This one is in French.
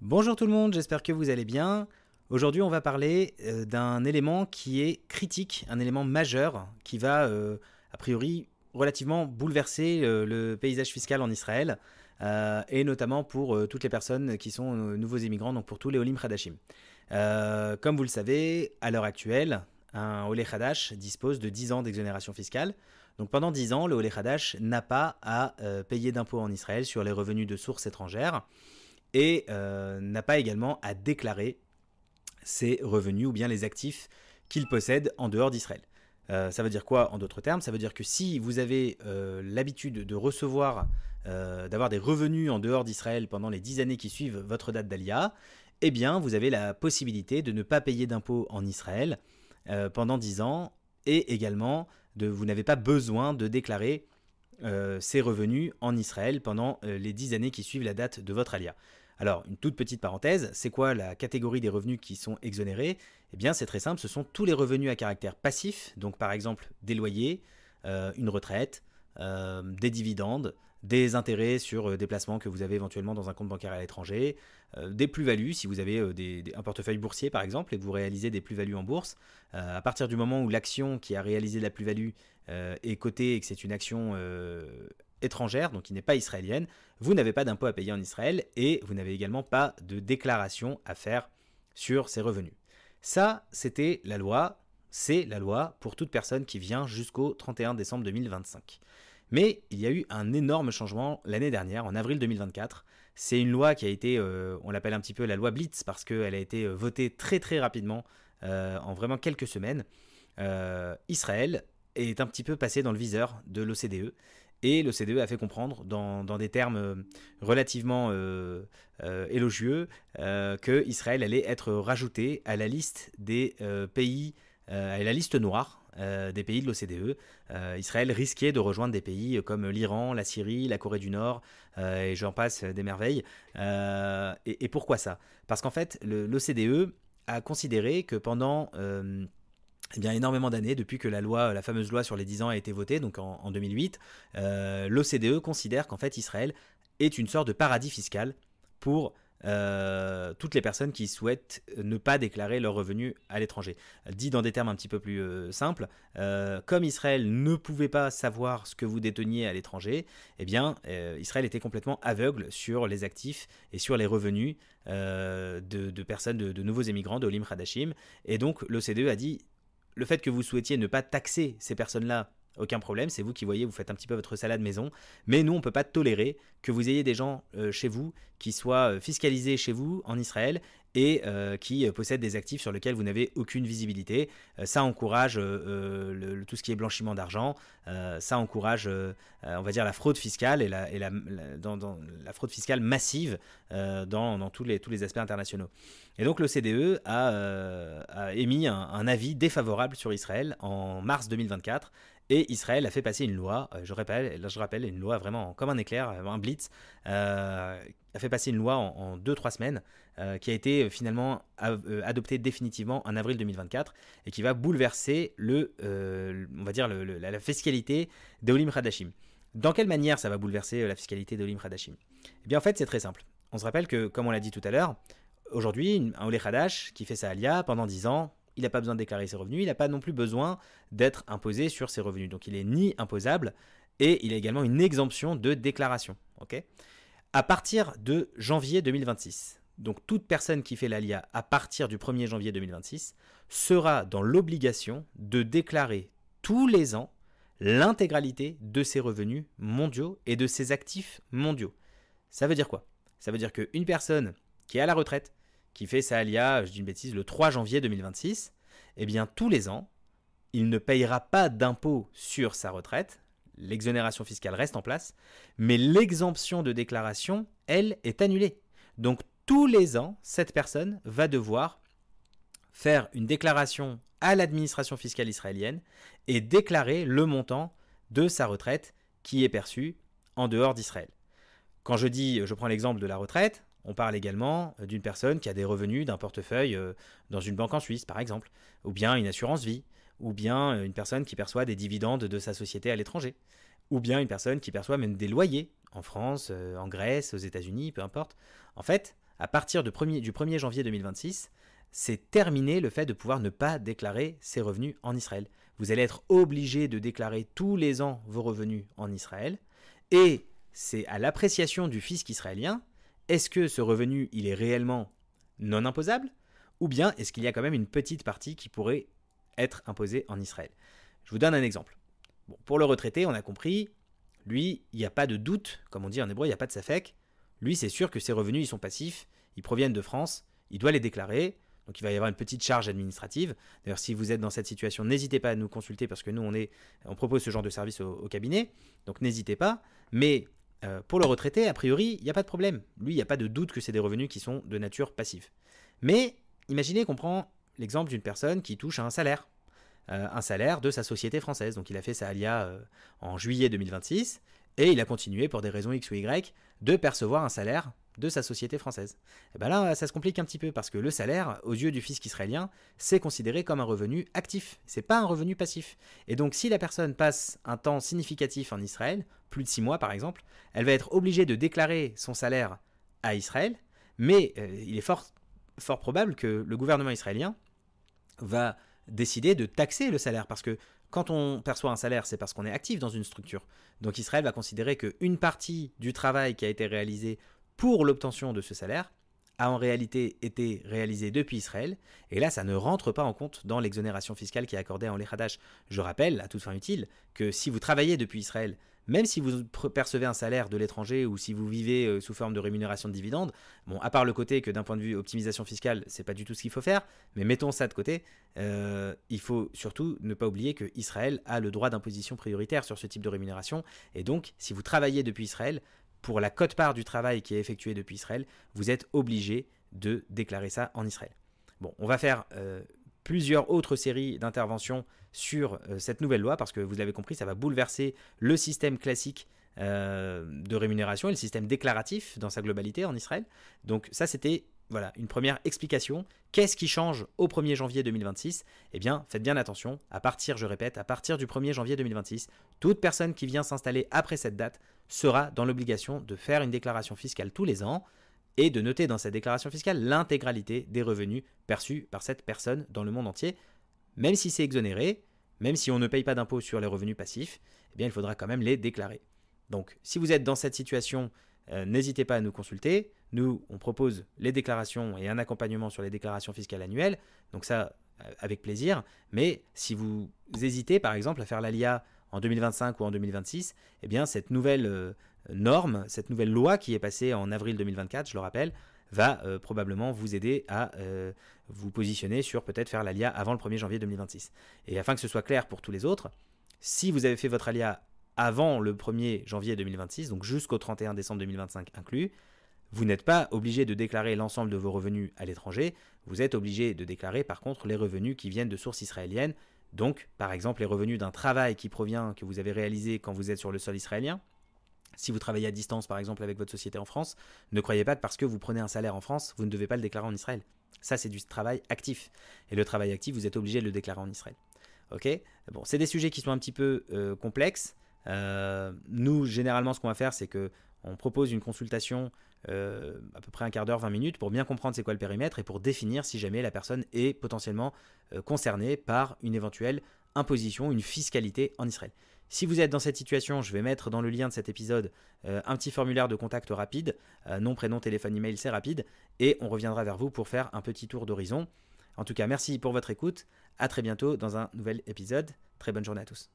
Bonjour tout le monde, j'espère que vous allez bien. Aujourd'hui, on va parler d'un élément qui est critique, un élément majeur qui va, a priori, relativement bouleverser le paysage fiscal en Israël, et notamment pour toutes les personnes qui sont nouveaux immigrants, donc pour tous les Olim Hadashim. Comme vous le savez, à l'heure actuelle, un Olé Hadash dispose de 10 ans d'exonération fiscale. Donc pendant 10 ans, le Olé Hadash n'a pas à payer d'impôts en Israël sur les revenus de sources étrangères et n'a pas également à déclarer ses revenus ou bien les actifs qu'il possède en dehors d'Israël. Ça veut dire quoi en d'autres termes? Ça veut dire que si vous avez l'habitude de recevoir, d'avoir des revenus en dehors d'Israël pendant les 10 années qui suivent votre date d'Aliyah, eh bien vous avez la possibilité de ne pas payer d'impôts en Israël pendant 10 ans et également vous n'avez pas besoin de déclarer ces revenus en Israël pendant les 10 années qui suivent la date de votre Aliyah. Alors, une toute petite parenthèse, c'est quoi la catégorie des revenus qui sont exonérés? Eh bien, c'est très simple, ce sont tous les revenus à caractère passif, donc par exemple des loyers, une retraite, des dividendes, des intérêts sur des placements que vous avez éventuellement dans un compte bancaire à l'étranger, des plus-values, si vous avez un portefeuille boursier par exemple et que vous réalisez des plus-values en bourse. À partir du moment où l'action qui a réalisé la plus-value est cotée et que c'est une action étrangère, donc qui n'est pas israélienne, vous n'avez pas d'impôt à payer en Israël et vous n'avez également pas de déclaration à faire sur ces revenus. Ça, c'était la loi, c'est la loi pour toute personne qui vient jusqu'au 31 décembre 2025. Mais il y a eu un énorme changement l'année dernière, en avril 2024. C'est une loi qui a été, on l'appelle un petit peu la loi Blitz, parce qu'elle a été votée très très rapidement, en vraiment quelques semaines. Israël est un petit peu passé dans le viseur de l'OCDE. Et l'OCDE a fait comprendre, dans des termes relativement élogieux, que Israël allait être rajouté à la liste des pays, à la liste noire des pays de l'OCDE. Israël risquait de rejoindre des pays comme l'Iran, la Syrie, la Corée du Nord, et j'en passe des merveilles. Et pourquoi ça? Parce qu'en fait, l'OCDE a considéré que pendant eh bien, énormément d'années, depuis que la fameuse loi sur les 10 ans a été votée, donc en 2008, l'OCDE considère qu'en fait Israël est une sorte de paradis fiscal pour toutes les personnes qui souhaitent ne pas déclarer leurs revenus à l'étranger. Dit dans des termes un petit peu plus simples, comme Israël ne pouvait pas savoir ce que vous déteniez à l'étranger, eh bien Israël était complètement aveugle sur les actifs et sur les revenus de personnes, de nouveaux émigrants, de Olim Hadashim, et donc l'OCDE a dit le fait que vous souhaitiez ne pas taxer ces personnes-là, aucun problème, c'est vous qui voyez, vous faites un petit peu votre salade maison, mais nous, on ne peut pas tolérer que vous ayez des gens chez vous qui soient fiscalisés chez vous en Israël et qui possèdent des actifs sur lesquels vous n'avez aucune visibilité. Ça encourage tout ce qui est blanchiment d'argent, ça encourage, on va dire, la fraude fiscale et dans la fraude fiscale massive dans tous les aspects internationaux. Et donc l'OCDE a émis un avis défavorable sur Israël en mars 2024. Et Israël a fait passer une loi, je rappelle, une loi vraiment comme un éclair, un blitz, a fait passer une loi en 2-3 semaines, qui a été finalement adoptée définitivement en avril 2024 et qui va bouleverser on va dire la fiscalité des Olim Hadashim. Dans quelle manière ça va bouleverser la fiscalité des Olim Hadashim? Eh bien en fait c'est très simple. On se rappelle que, comme on l'a dit tout à l'heure, aujourd'hui un Olé Hadash qui fait sa Aliyah pendant 10 ans, il n'a pas besoin de déclarer ses revenus, il n'a pas non plus besoin d'être imposé sur ses revenus. Donc il n'est ni imposable et il a également une exemption de déclaration. Okay, à partir de janvier 2026, donc toute personne qui fait l'Aliyah à partir du 1er janvier 2026 sera dans l'obligation de déclarer tous les ans l'intégralité de ses revenus mondiaux et de ses actifs mondiaux. Ça veut dire quoi? Ça veut dire qu'une personne qui est à la retraite, qui fait sa Aliyah, je dis une bêtise, le 3 janvier 2026, eh bien tous les ans, il ne payera pas d'impôt sur sa retraite, l'exonération fiscale reste en place, mais l'exemption de déclaration, elle, est annulée. Donc tous les ans, cette personne va devoir faire une déclaration à l'administration fiscale israélienne et déclarer le montant de sa retraite qui est perçu en dehors d'Israël. Quand je prends l'exemple de la retraite, on parle également d'une personne qui a des revenus d'un portefeuille dans une banque en Suisse, par exemple, ou bien une assurance vie, ou bien une personne qui perçoit des dividendes de sa société à l'étranger, ou bien une personne qui perçoit même des loyers en France, en Grèce, aux États-Unis, peu importe. En fait, à partir du 1er janvier 2026, c'est terminé le fait de pouvoir ne pas déclarer ses revenus en Israël. Vous allez être obligé de déclarer tous les ans vos revenus en Israël et c'est à l'appréciation du fisc israélien, est-ce que ce revenu il est réellement non imposable ou bien est-ce qu'il y a quand même une petite partie qui pourrait être imposée en Israël. Je vous donne un exemple. Bon, pour le retraité, on a compris, lui, il n'y a pas de doute, comme on dit en hébreu, il n'y a pas de safek. Lui, c'est sûr que ses revenus, ils sont passifs, ils proviennent de France, il doit les déclarer, donc il va y avoir une petite charge administrative. D'ailleurs, si vous êtes dans cette situation, n'hésitez pas à nous consulter parce que nous, on propose ce genre de service au cabinet, donc n'hésitez pas. Mais pour le retraité, a priori, il n'y a pas de problème. Lui, il n'y a pas de doute que c'est des revenus qui sont de nature passive. Mais imaginez qu'on prend l'exemple d'une personne qui touche un salaire de sa société française. Donc il a fait sa alia en juillet 2026 et il a continué pour des raisons X ou Y de percevoir un salaire de sa société française. Et bien là, ça se complique un petit peu parce que le salaire, aux yeux du fisc israélien, c'est considéré comme un revenu actif. C'est pas un revenu passif. Et donc si la personne passe un temps significatif en Israël, plus de 6 mois par exemple, elle va être obligée de déclarer son salaire à Israël, mais il est fort probable que le gouvernement israélien va décider de taxer le salaire parce que quand on perçoit un salaire, c'est parce qu'on est actif dans une structure. Donc Israël va considérer qu'une partie du travail qui a été réalisé pour l'obtention de ce salaire a en réalité été réalisé depuis Israël, et là ça ne rentre pas en compte dans l'exonération fiscale qui est accordée à Olé Hadash. Je rappelle, à toute fin utile, que si vous travaillez depuis Israël, même si vous percevez un salaire de l'étranger ou si vous vivez sous forme de rémunération de dividendes, bon, à part le côté que d'un point de vue optimisation fiscale, c'est pas du tout ce qu'il faut faire, mais mettons ça de côté, il faut surtout ne pas oublier que Israël a le droit d'imposition prioritaire sur ce type de rémunération, et donc si vous travaillez depuis Israël, pour la quote-part du travail qui est effectué depuis Israël, vous êtes obligé de déclarer ça en Israël. Bon, on va faire plusieurs autres séries d'interventions sur cette nouvelle loi, parce que vous l'avez compris, ça va bouleverser le système classique de rémunération et le système déclaratif dans sa globalité en Israël. Donc ça, c'était voilà, une première explication. Qu'est-ce qui change au 1er janvier 2026 ? Eh bien, faites bien attention, à partir du 1er janvier 2026, toute personne qui vient s'installer après cette date sera dans l'obligation de faire une déclaration fiscale tous les ans et de noter dans cette déclaration fiscale l'intégralité des revenus perçus par cette personne dans le monde entier. Même si c'est exonéré, même si on ne paye pas d'impôt sur les revenus passifs, eh bien, il faudra quand même les déclarer. Donc, si vous êtes dans cette situation, n'hésitez pas à nous consulter. Nous, on propose les déclarations et un accompagnement sur les déclarations fiscales annuelles. Donc ça, avec plaisir. Mais si vous hésitez, par exemple, à faire l'ALIA en 2025 ou en 2026, eh bien, cette nouvelle norme, cette nouvelle loi qui est passée en avril 2024, je le rappelle, va probablement vous aider à vous positionner sur peut-être faire l'ALIA avant le 1er janvier 2026. Et afin que ce soit clair pour tous les autres, si vous avez fait votre ALIA avant le 1er janvier 2026, donc jusqu'au 31 décembre 2025 inclus, vous n'êtes pas obligé de déclarer l'ensemble de vos revenus à l'étranger, vous êtes obligé de déclarer par contre les revenus qui viennent de sources israéliennes, donc par exemple les revenus d'un travail qui provient, que vous avez réalisé quand vous êtes sur le sol israélien. Si vous travaillez à distance par exemple avec votre société en France, ne croyez pas que parce que vous prenez un salaire en France, vous ne devez pas le déclarer en Israël. Ça c'est du travail actif, et le travail actif vous êtes obligé de le déclarer en Israël. Ok ? Bon, c'est des sujets qui sont un petit peu complexes. Nous, généralement, ce qu'on va faire, c'est qu'on propose une consultation à peu près un quart d'heure, 20 minutes, pour bien comprendre c'est quoi le périmètre et pour définir si jamais la personne est potentiellement concernée par une éventuelle imposition, une fiscalité en Israël. Si vous êtes dans cette situation, je vais mettre dans le lien de cet épisode un petit formulaire de contact rapide, nom, prénom, téléphone, email, c'est rapide, et on reviendra vers vous pour faire un petit tour d'horizon. En tout cas, merci pour votre écoute, à très bientôt dans un nouvel épisode, très bonne journée à tous.